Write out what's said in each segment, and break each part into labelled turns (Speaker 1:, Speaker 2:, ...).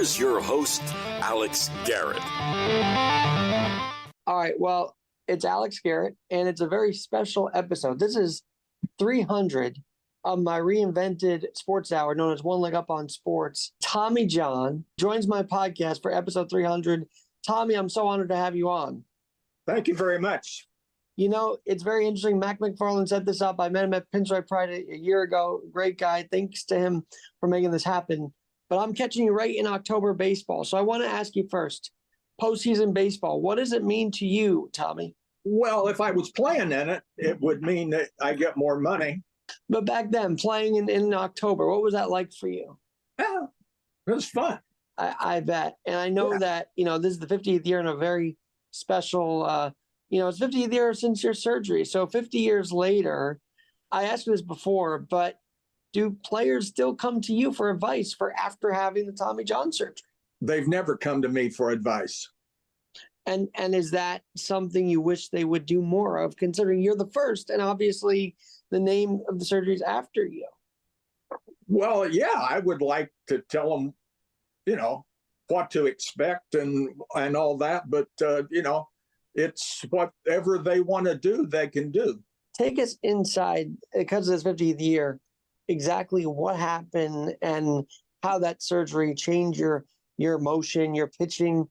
Speaker 1: here's your host, Alex Garrett.
Speaker 2: All right, well, it's Alex Garrett, and it's a very special episode. This is 300 of my reinvented sports hour, known as One Leg Up on Sports. Tommy John joins my podcast for episode 300. Tommy, I'm so honored to have you on.
Speaker 3: Thank you very much.
Speaker 2: You know, it's very interesting. Mac McFarland set this up. I met him at Pinstripe Pride a year ago. Great guy. Thanks to him for making this happen. But I'm catching you right in October baseball. So I want to ask you first, postseason baseball, what does it mean to you, Tommy?
Speaker 3: Well, if I was playing in it, it would mean that I get more money.
Speaker 2: But back then, playing in October, what was that like for you?
Speaker 3: Yeah, it was fun.
Speaker 2: I bet. And I know that, you know, this is the 50th year in a very special, it's 50th year since your surgery. So 50 years later, I asked you this before, but do players still come to you for advice for after having the Tommy John surgery?
Speaker 3: They've never come to me for advice.
Speaker 2: And is that something you wish they would do more of, considering you're the first and obviously the name of the surgery is after you?
Speaker 3: Well, yeah, I would like to tell them, what to expect and all that. But, it's whatever they want to do, they can do.
Speaker 2: Take us inside, because of this 50th year, exactly what happened and how that surgery changed your motion, your pitching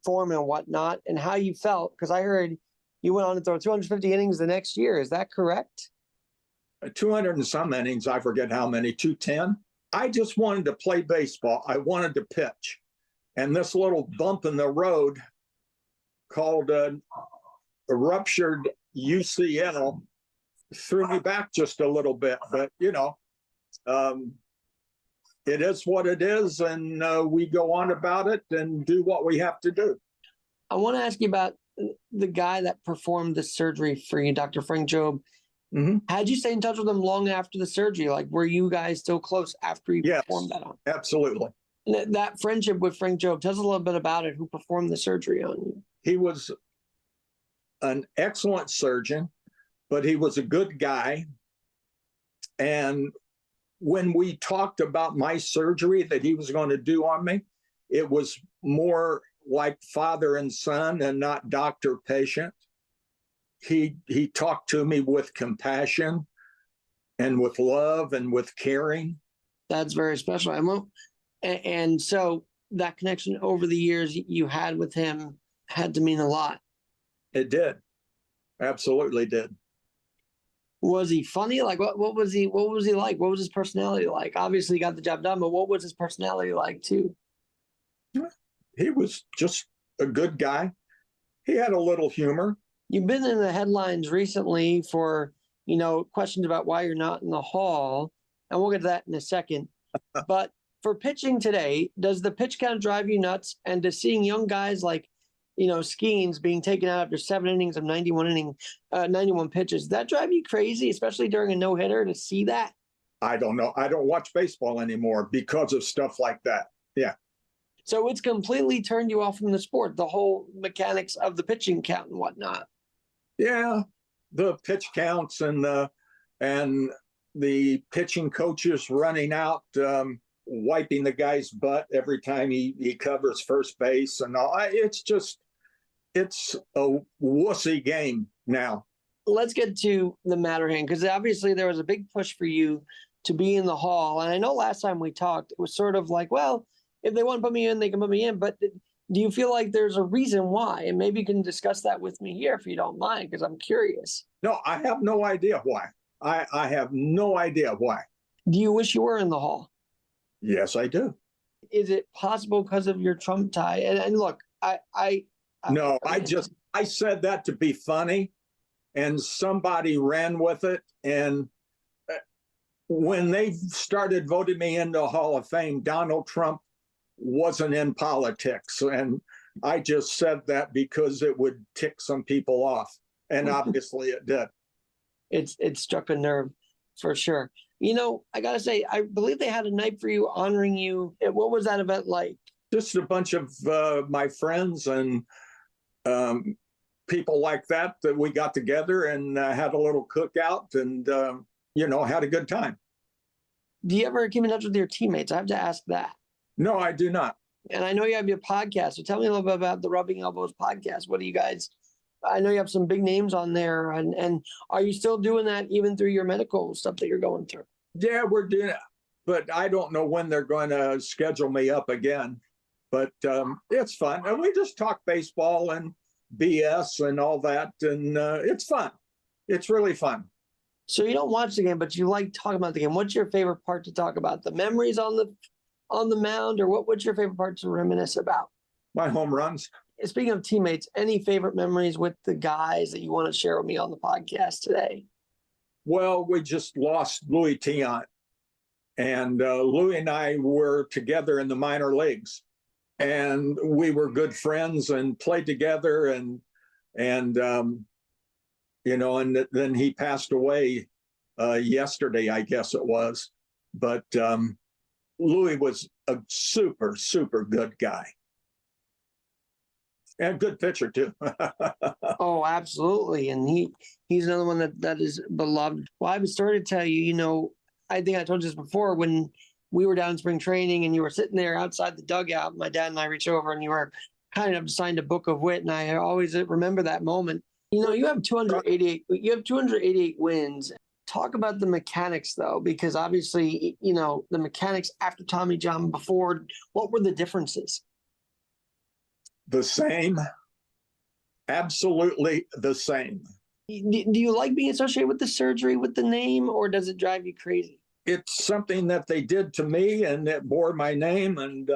Speaker 2: form and whatnot, and how you felt. Because I heard you went on to throw 250 innings the next year. Is that correct?
Speaker 3: 200 and some innings, I forget how many, 210. I just wanted to play baseball. I wanted to pitch. And this little bump in the road called a ruptured UCL threw me back just a little bit. But, it is what it is, and we go on about it and do what we have to do.
Speaker 2: I want to ask you about the guy that performed the surgery for you, Dr. Frank Jobe.
Speaker 3: Mm-hmm.
Speaker 2: How'd you stay in touch with him long after the surgery? Like, were you guys still close after you performed that on?
Speaker 3: Absolutely.
Speaker 2: And that friendship with Frank Jobe, tell us a little bit about it, who performed the surgery on you.
Speaker 3: He was an excellent surgeon, but he was a good guy. And when we talked about my surgery that he was going to do on me, it was more like father and son and not doctor-patient. He talked to me with compassion and with love and with caring.
Speaker 2: That's very special. And so that connection over the years you had with him had to mean a lot.
Speaker 3: It did. Absolutely did.
Speaker 2: Was he funny? Like, what was he like? What was his personality like? Obviously he got the job done, but what was his personality like too?
Speaker 3: He was just a good guy. He had a little humor.
Speaker 2: You've been in the headlines recently for, questions about why you're not in the Hall, and we'll get to that in a second. But for pitching today, does the pitch count drive you nuts? And does seeing young guys like, Skeens being taken out after 7 innings of 91 pitches, does that drive you crazy, especially during a no-hitter, to see that?
Speaker 3: I don't know. I don't watch baseball anymore because of stuff like that. Yeah.
Speaker 2: So it's completely turned you off from the sport, the whole mechanics of the pitching count and whatnot.
Speaker 3: Yeah, the pitch counts and the pitching coaches running out, wiping the guy's butt every time he covers first base and all. It's a wussy game now.
Speaker 2: Let's get to the matter hand, because obviously there was a big push for you to be in the Hall. And I know last time we talked, it was sort of like, well, if they want to put me in, they can put me in. But do you feel like there's a reason why? And maybe you can discuss that with me here if you don't mind, because I'm curious.
Speaker 3: No, I have no idea why. I have no idea why.
Speaker 2: Do you wish you were in the Hall?
Speaker 3: Yes, I do.
Speaker 2: Is it possible because of your Trump tie? And look, I said
Speaker 3: that to be funny, and somebody ran with it. And when they started voting me into the Hall of Fame, Donald Trump wasn't in politics. And I just said that because it would tick some people off. And obviously it did.
Speaker 2: It struck a nerve for sure. I got to say, I believe they had a night for you, honoring you. What was that event like? Just
Speaker 3: a bunch of my friends and people like that we got together and had a little cookout and, had a good time.
Speaker 2: Do you ever keep in touch with your teammates? I have to ask that.
Speaker 3: No, I do not.
Speaker 2: And I know you have your podcast. So tell me a little bit about the Rubbing Elbows podcast. What do you guys, I know you have some big names on there. And are you still doing that even through your medical stuff that you're going through?
Speaker 3: Yeah, we're doing it, but I don't know when they're going to schedule me up again. But it's fun. And we just talk baseball and BS and all that. And it's fun. It's really fun.
Speaker 2: So you don't watch the game, but you like talking about the game. What's your favorite part to talk about? The memories on the mound, or what's your favorite part to reminisce about?
Speaker 3: My home runs.
Speaker 2: Speaking of teammates, any favorite memories with the guys that you want to share with me on the podcast today?
Speaker 3: Well, we just lost Louis Tiant. And Louis and I were together in the minor leagues. And we were good friends and played together. And you know, and then he passed away yesterday, I guess it was. But Louis was a super, super good guy. And good pitcher, too.
Speaker 2: Oh, absolutely. And he's another one that is beloved. Well, I was starting to tell you, you know, I think I told you this before, when we were down in spring training and you were sitting there outside the dugout, my dad and I reached over and you were kind of signed a book of wit. And I always remember that moment. You know, you have 288 wins. Talk about the mechanics, though, because obviously, you know, the mechanics after Tommy John, before, what were the differences?
Speaker 3: The same. Absolutely the same.
Speaker 2: Do you like being associated with the surgery, with the name, or does it drive you crazy?
Speaker 3: It's something that they did to me, and it bore my name, and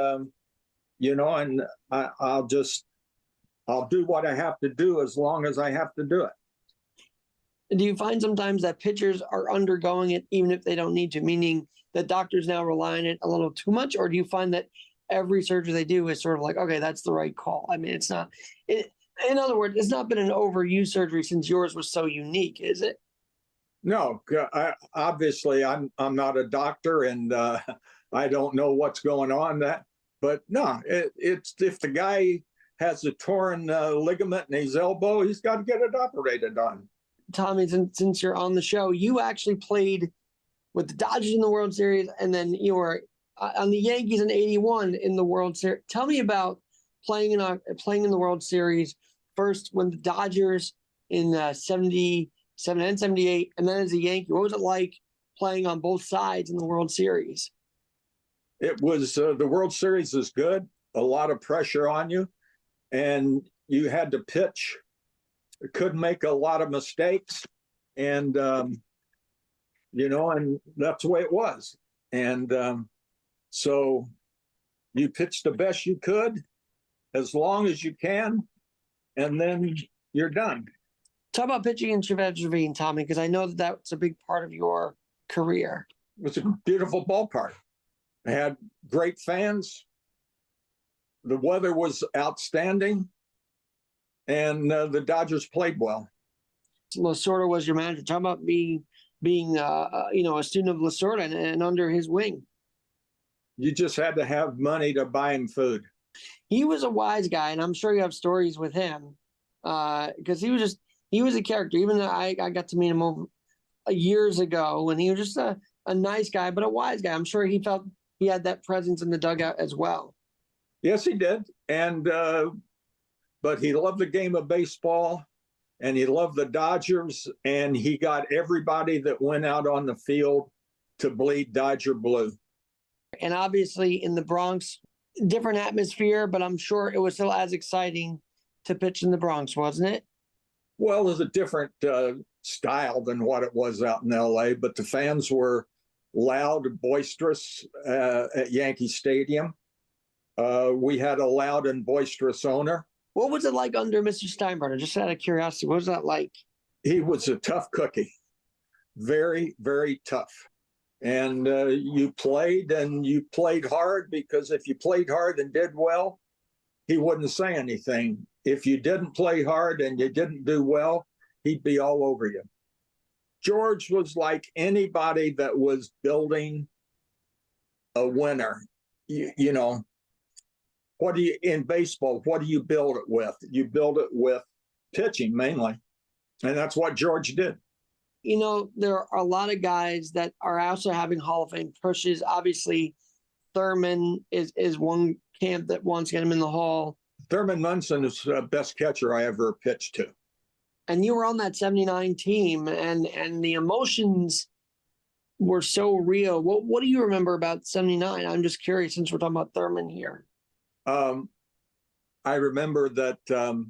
Speaker 3: you know, and I'll do what I have to do as long as I have to do it.
Speaker 2: Do you find sometimes that pitchers are undergoing it even if they don't need to, meaning that doctors now rely on it a little too much? Or do you find that every surgery they do is sort of like, okay, that's the right call? I mean, it's not, in other words, it's not been an overused surgery since yours was so unique, is it?
Speaker 3: No, obviously I'm not a doctor, and I don't know what's going on. But no, it's if the guy has a torn ligament in his elbow, he's got to get it operated on.
Speaker 2: Tommy, since you're on the show, you actually played with the Dodgers in the World Series, and then you were on the Yankees in '81 in the World Series. Tell me about playing in the World Series first when the Dodgers in '77 and '78, and then as a Yankee. What was it like playing on both sides in the World Series?
Speaker 3: It was the World Series is good. A lot of pressure on you, and you had to pitch. Couldn't make a lot of mistakes, and you know, and that's the way it was. And so you pitch the best you could, as long as you can, and then you're done.
Speaker 2: Talk about pitching in Chavez Ravine, Tommy, because I know that that's a big part of your career.
Speaker 3: It was a beautiful ballpark. It had great fans. The weather was outstanding. And the Dodgers played well.
Speaker 2: Lasorda was your manager. Talk about being you know, a student of Lasorda and under his wing.
Speaker 3: You just had to have money to buy him food.
Speaker 2: He was a wise guy, and I'm sure you have stories with him because he was a character. Even though I got to meet him over years ago, and he was just a nice guy, but a wise guy. I'm sure he felt he had that presence in the dugout as well.
Speaker 3: Yes, he did. And but he loved the game of baseball, and he loved the Dodgers, and he got everybody that went out on the field to bleed Dodger blue.
Speaker 2: And obviously in the Bronx, different atmosphere, but I'm sure it was still as exciting to pitch in the Bronx, wasn't it?
Speaker 3: Well, it was a different style than what it was out in LA, but the fans were loud, boisterous at Yankee Stadium. We had a loud and boisterous owner.
Speaker 2: What was it like under Mr. Steinbrenner? Just out of curiosity, what was that like?
Speaker 3: He was a tough cookie. Very, very tough. And you played hard, because if you played hard and did well, he wouldn't say anything. If you didn't play hard and you didn't do well, he'd be all over you. George was like anybody that was building a winner. You know, in baseball, what do you build it with? You build it with pitching mainly. And that's what George did.
Speaker 2: You know, there are a lot of guys that are also having Hall of Fame pushes. Obviously, Thurman is one camp that wants to get him in the Hall.
Speaker 3: Thurman Munson is the best catcher I ever pitched to.
Speaker 2: And you were on that 79 team, and the emotions were so real. What do you remember about 79? I'm just curious since we're talking about Thurman here.
Speaker 3: I remember that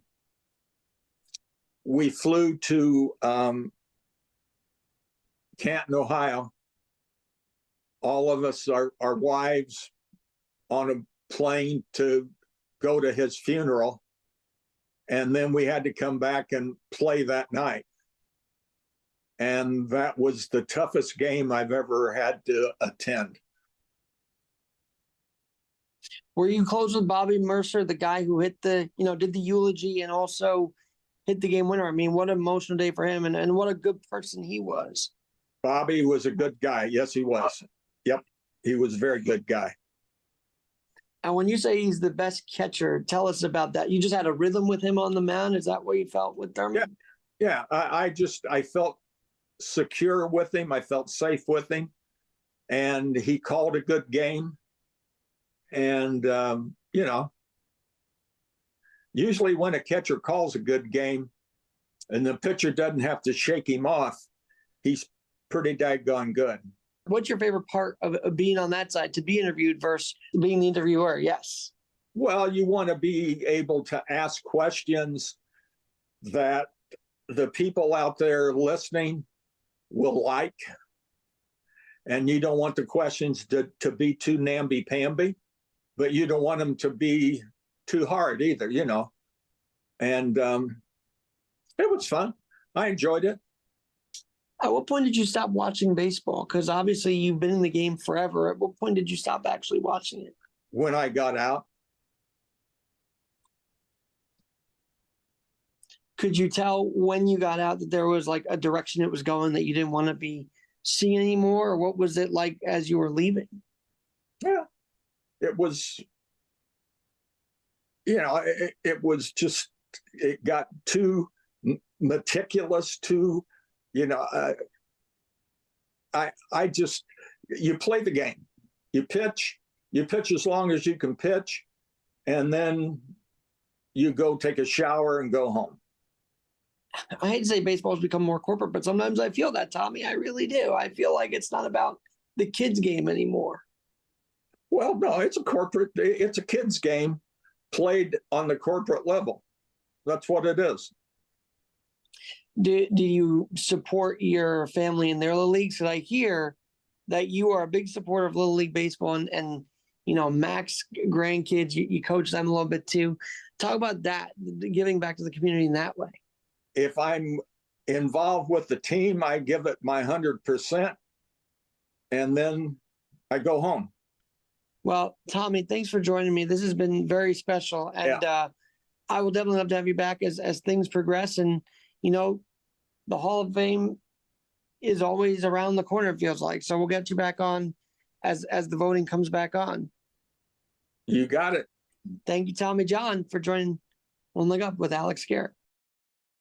Speaker 3: we flew to Canton, Ohio. All of us, our wives, on a plane to go to his funeral. And then we had to come back and play that night. And that was the toughest game I've ever had to attend.
Speaker 2: Were you close with Bobby Mercer, the guy who hit did the eulogy and also hit the game winner? I mean, what an emotional day for him, and what a good person he was.
Speaker 3: Bobby was a good guy. Yes, he was. Yep. He was a very good guy.
Speaker 2: And when you say he's the best catcher, tell us about that. You just had a rhythm with him on the mound. Is that what you felt with Thurman?
Speaker 3: Yeah. I felt secure with him. I felt safe with him. And he called a good game. And, usually when a catcher calls a good game and the pitcher doesn't have to shake him off, he's pretty daggone good.
Speaker 2: What's your favorite part of being on that side, to be interviewed versus being the interviewer? Yes.
Speaker 3: Well, you want to be able to ask questions that the people out there listening will like. And you don't want the questions to be too namby-pamby, but you don't want them to be too hard either, And it was fun. I enjoyed it.
Speaker 2: At what point did you stop watching baseball? Because obviously you've been in the game forever. At what point did you stop actually watching it?
Speaker 3: When I got out.
Speaker 2: Could you tell when you got out that there was like a direction it was going that you didn't want to be seeing anymore? Or what was it like as you were leaving?
Speaker 3: Yeah, it was, it was just, it got too meticulous, too, I just, you play the game, you pitch as long as you can pitch, and then you go take a shower and go home.
Speaker 2: I hate to say baseball's become more corporate, but sometimes I feel that, Tommy. I really do. I feel like it's not about the kids' game anymore.
Speaker 3: Well, no, it's a kids' game played on the corporate level. That's what it is.
Speaker 2: Do you support your family in their little leagues? Because I hear that you are a big supporter of Little League Baseball and Mac's grandkids, you coach them a little bit too. Talk about that, giving back to the community in that way.
Speaker 3: If I'm involved with the team, I give it my 100%, and then I go home. Well,
Speaker 2: Tommy, thanks for joining me. This has been very special, and I will definitely love to have you back as things progress. And the Hall of Fame is always around the corner, it feels like. So we'll get you back on as the voting comes back on.
Speaker 3: You got it.
Speaker 2: Thank you, Tommy John, for joining One Leg Up with Alex Garrett.